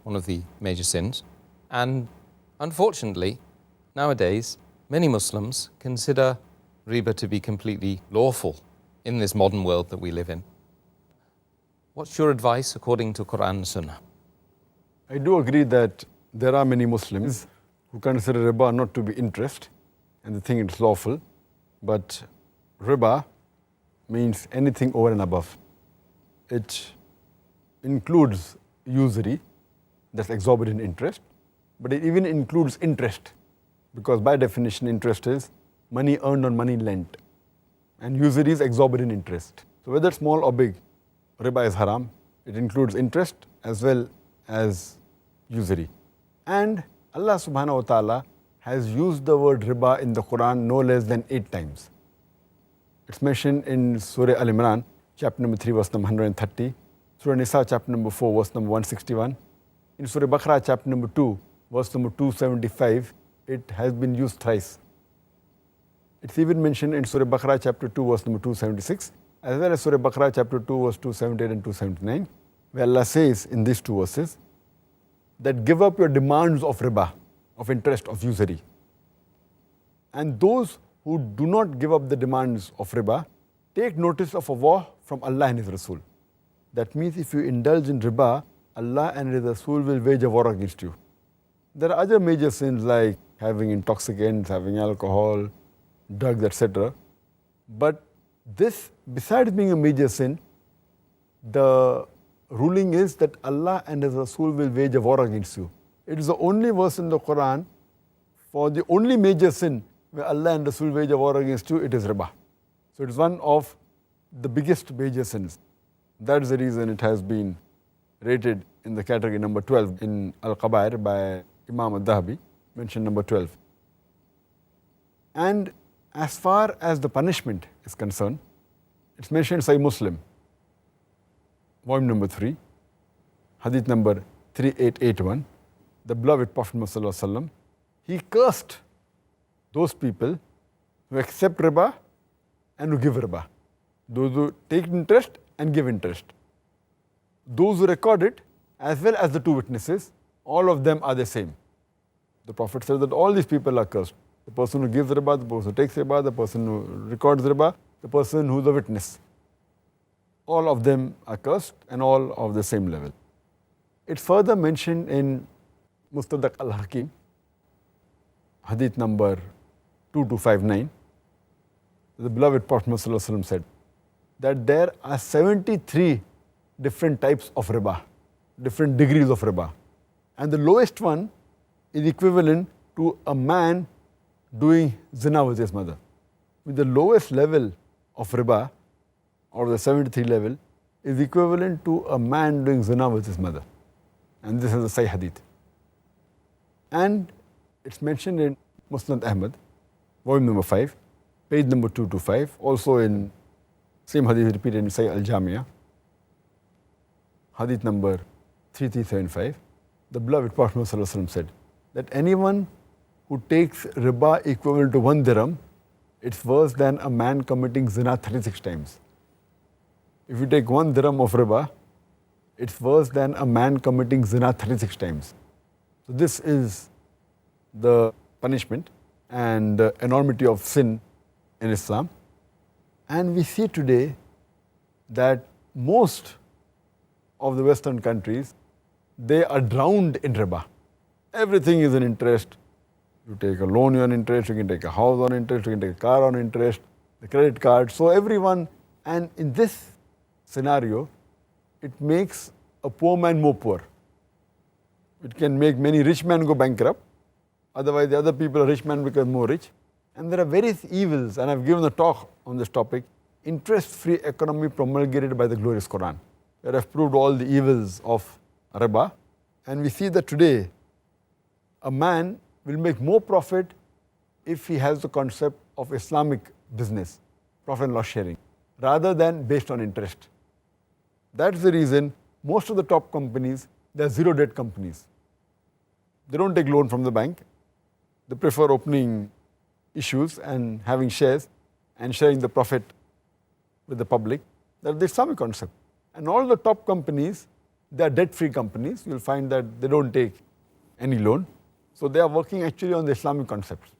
one of the major sins. And unfortunately, nowadays, many Muslims consider riba to be completely lawful in this modern world that we live in. What's your advice according to Quran and Sunnah? I do agree that there are many Muslims who consider riba not to be interest and they think it's lawful, but riba means anything over and above. It includes usury, that's exorbitant interest, but it even includes interest, because by definition interest is money earned on money lent, and usury is exorbitant interest. So whether small or big, riba is haram. It includes interest as well as usury. And Allah subhanahu wa ta'ala has used the word riba in the Quran no less than 8 times. It's mentioned in Surah Al-Imran, chapter number 3, verse number 130, Surah Nisa, chapter number 4, verse number 161. In Surah Baqarah, chapter number 2, verse number 275, it has been used thrice. It's even mentioned in Surah Baqarah, chapter 2, verse number 276, as well as Surah Baqarah, chapter 2, verse 278 and 279, where Allah says in these 2 verses, that give up your demands of riba, of interest, of usury. And those who do not give up the demands of riba, take notice of a war from Allah and His Rasul. That means if you indulge in riba, Allah and His Rasul will wage a war against you. There are other major sins like having intoxicants, having alcohol, drugs, etc. But this, besides being a major sin, the ruling is that Allah and His Rasul will wage a war against you. It is the only verse in the Quran for the only major sin where Allah and Rasul wage a war against you, it is riba. So it is one of the biggest major sins. That is the reason it has been rated in the category number 12 in Al-Qabair by Imam al-Dhahabi, mentioned number 12. And as far as the punishment is concerned, it's mentioned in Sahih Muslim, volume number 3, hadith number 3881, the beloved Prophet Muhammad, he cursed those people who accept riba and who give riba. Those who take interest and give interest. Those who record it, as well as the 2 witnesses, all of them are the same. The Prophet said that all these people are cursed. The person who gives riba, the person who takes riba, the person who records riba, the person who is a witness. All of them are cursed and all of the same level. It's further mentioned in Mustadrak al-Hakim, hadith number 2259. The beloved Prophet Muhammad said that there are 73 different types of riba, different degrees of riba. And the lowest one is equivalent to a man doing zina with his mother. With the lowest level of riba, or the 73 level, is equivalent to a man doing zina with his mother. And this is a Sahih Hadith. And it's mentioned in Musnad Ahmad, volume number 5, page number 225, also in same hadith repeated in Sahih Al-Jamia, hadith number 3375. The beloved Prophet ﷺ said that anyone who takes riba equivalent to 1 dirham, it's worse than a man committing zina 36 times. If you take 1 dirham of riba, it's worse than a man committing zina 36 times. So this is the punishment and the enormity of sin in Islam. And we see today that most of the Western countries, they are drowned in riba. Everything is an interest. You take a loan on interest, you can take a house on interest, you can take a car on interest, the credit card. So everyone, and in this scenario, it makes a poor man more poor. It can make many rich men go bankrupt. Otherwise, the other people, rich men become more rich. And there are various evils, and I've given a talk on this topic, interest-free economy promulgated by the glorious Quran, where I've proved all the evils of riba. And we see that today, a man will make more profit if he has the concept of Islamic business, profit and loss sharing, rather than based on interest. That's the reason most of the top companies, they are zero debt companies. They don't take loan from the bank. They prefer opening issues and having shares and sharing the profit with the public. That's the Islamic concept. And all the top companies, They are debt-free companies. You'll find that they don't take any loan. So they are working actually on the Islamic concepts.